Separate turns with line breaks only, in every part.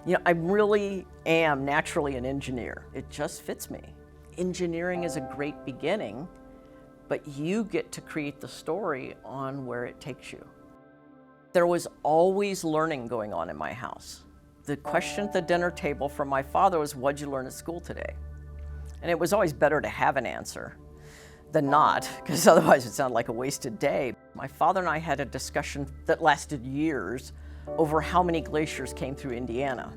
You know, I really am naturally an engineer. It just fits me. Engineering is a great beginning, but you get to create the story on where it takes you. There was always learning going on in my house. The question at the dinner table from my father was, "What'd you learn at school today?" And it was always better to have an answer than not, because otherwise it sounded like a wasted day. My father and I had a discussion that lasted years over how many glaciers came through Indiana.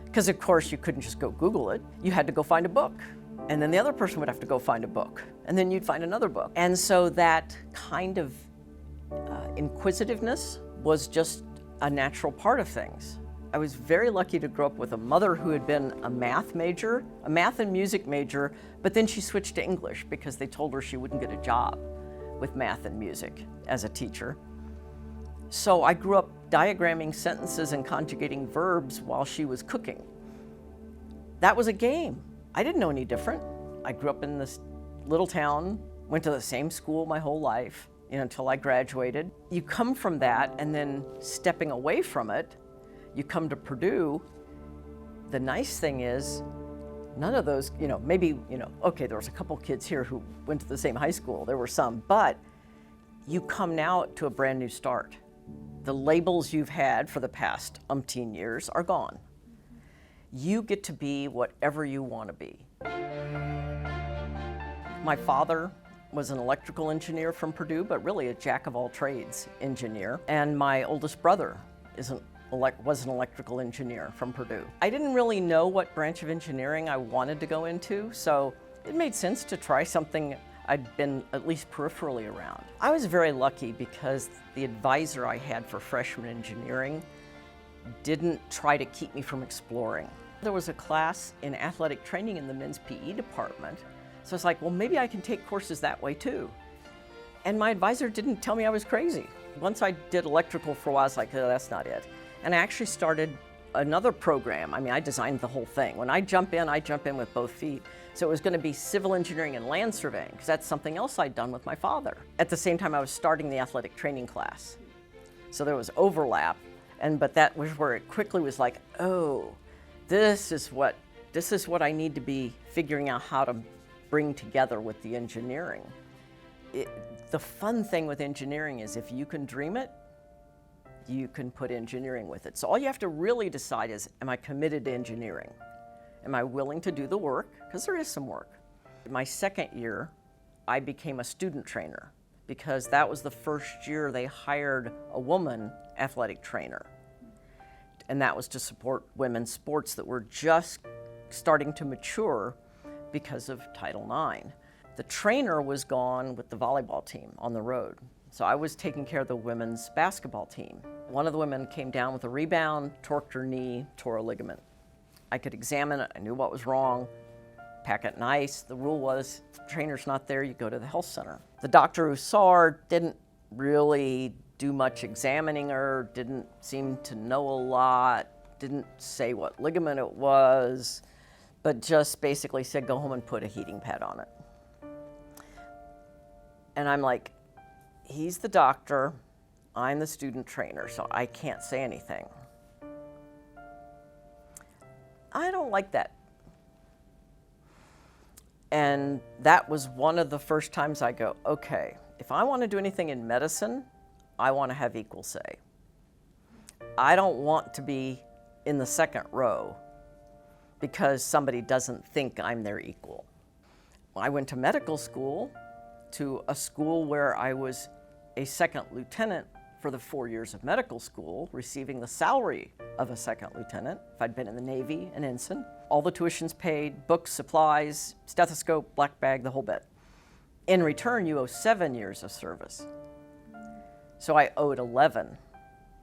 Because of course you couldn't just go Google it, you had to go find a book. And then the other person would have to go find a book. And then you'd find another book. And so that kind of inquisitiveness was just a natural part of things. I was very lucky to grow up with a mother who had been a math major, a math and music major, but then she switched to English because they told her she wouldn't get a job with math and music as a teacher. So I grew up diagramming sentences and conjugating verbs while she was cooking. That was a game. I didn't know any different. I grew up in this little town, went to the same school my whole life, until I graduated. You come from that, and then stepping away from it, you come to Purdue. The nice thing is, none of those, maybe, okay, there was a couple kids here who went to the same high school, there were some, but you come now to a brand new start. The labels you've had for the past umpteen years are gone. You get to be whatever you want to be. My father was an electrical engineer from Purdue, but really a jack of all trades engineer. And my oldest brother was an electrical engineer from Purdue. I didn't really know what branch of engineering I wanted to go into, so it made sense to try something I'd been at least peripherally around. I was very lucky because the advisor I had for freshman engineering didn't try to keep me from exploring. There was a class in athletic training in the men's PE department, so it's like, well, maybe I can take courses that way too. And my advisor didn't tell me I was crazy. Once I did electrical for a while, I was like, oh, that's not it. And I actually started another program. I mean, I designed the whole thing. When I jump in with both feet. So it was going to be civil engineering and land surveying, because that's something else I'd done with my father. At the same time, I was starting the athletic training class. So there was overlap, but that was where it quickly was like, oh, this is what I need to be figuring out how to bring together with the engineering. The fun thing with engineering is if you can dream it, you can put engineering with it. So all you have to really decide is, am I committed to engineering? Am I willing to do the work? Because there is some work. My second year, I became a student trainer because that was the first year they hired a woman athletic trainer. And that was to support women's sports that were just starting to mature because of Title IX. The trainer was gone with the volleyball team on the road. So I was taking care of the women's basketball team. One of the women came down with a rebound, torqued her knee, tore a ligament. I could examine it, I knew what was wrong, pack it in ice. The rule was, if the trainer's not there, you go to the health center. The doctor who saw her didn't really do much examining her, didn't seem to know a lot, didn't say what ligament it was, but just basically said, go home and put a heating pad on it. And I'm like, he's the doctor, I'm the student trainer, so I can't say anything. I don't like that. And that was one of the first times I go, okay, if I want to do anything in medicine, I want to have equal say. I don't want to be in the second row because somebody doesn't think I'm their equal. I went to medical school, to a school where I was a second lieutenant for the 4 years of medical school, receiving the salary of a second lieutenant. If I'd been in the Navy, an ensign. All the tuitions paid, books, supplies, stethoscope, black bag, the whole bit. In return, you owe 7 years of service. So I owed 11,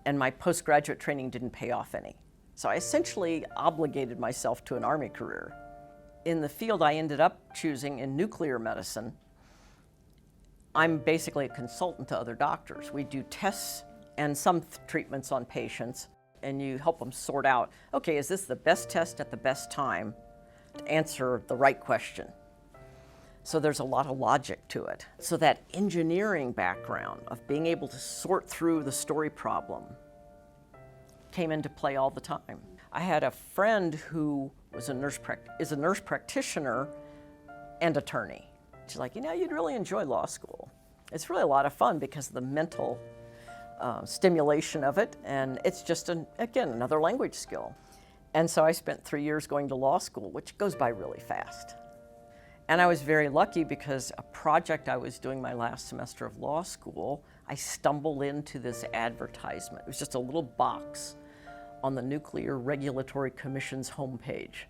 and my postgraduate training didn't pay off any. So I essentially obligated myself to an Army career. In the field I ended up choosing in nuclear medicine, I'm basically a consultant to other doctors. We do tests and some treatments on patients, and you help them sort out, okay, is this the best test at the best time to answer the right question? So there's a lot of logic to it. So that engineering background of being able to sort through the story problem came into play all the time. I had a friend who was is a nurse practitioner and attorney. She's like, you'd really enjoy law school. It's really a lot of fun because of the mental stimulation of it, and it's just, again, another language skill. And so I spent 3 years going to law school, which goes by really fast. And I was very lucky because a project I was doing my last semester of law school, I stumbled into this advertisement. It was just a little box on the Nuclear Regulatory Commission's homepage.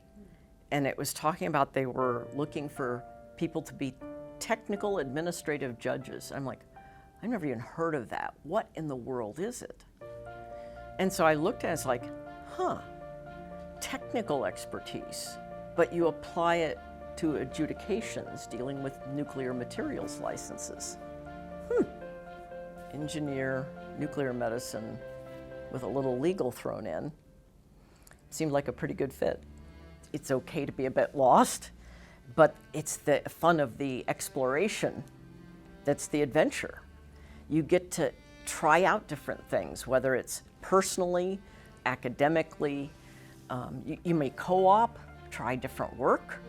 And it was talking about they were looking for people to be technical administrative judges. I'm like, I've never even heard of that. What in the world is it? And so I looked at it, it's like, technical expertise, but you apply it to adjudications dealing with nuclear materials licenses. Engineer, nuclear medicine, with a little legal thrown in, seemed like a pretty good fit. It's okay to be a bit lost, but it's the fun of the exploration that's the adventure. You get to try out different things, whether it's personally, academically. You may co-op, try different work.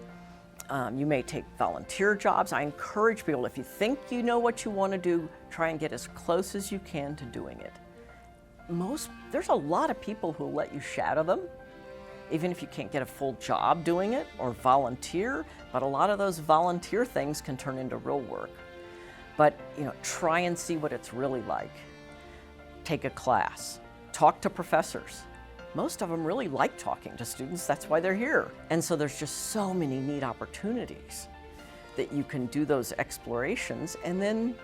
You may take volunteer jobs. I encourage people, if you think you know what you want to do, try and get as close as you can to doing it. There's a lot of people who let you shadow them, even if you can't get a full job doing it or volunteer, but a lot of those volunteer things can turn into real work. But try and see what it's really like. Take a class, talk to professors. Most of them really like talking to students, that's why they're here. And so there's just so many neat opportunities that you can do those explorations and then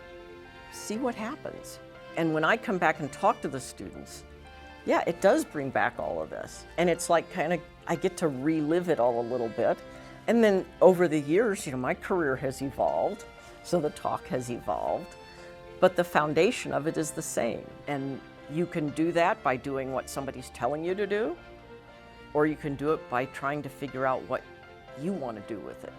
see what happens. And when I come back and talk to the students, yeah, it does bring back all of this. And it's like I get to relive it all a little bit. And then over the years, my career has evolved, so the talk has evolved, but the foundation of it is the same. And you can do that by doing what somebody's telling you to do, or you can do it by trying to figure out what you want to do with it.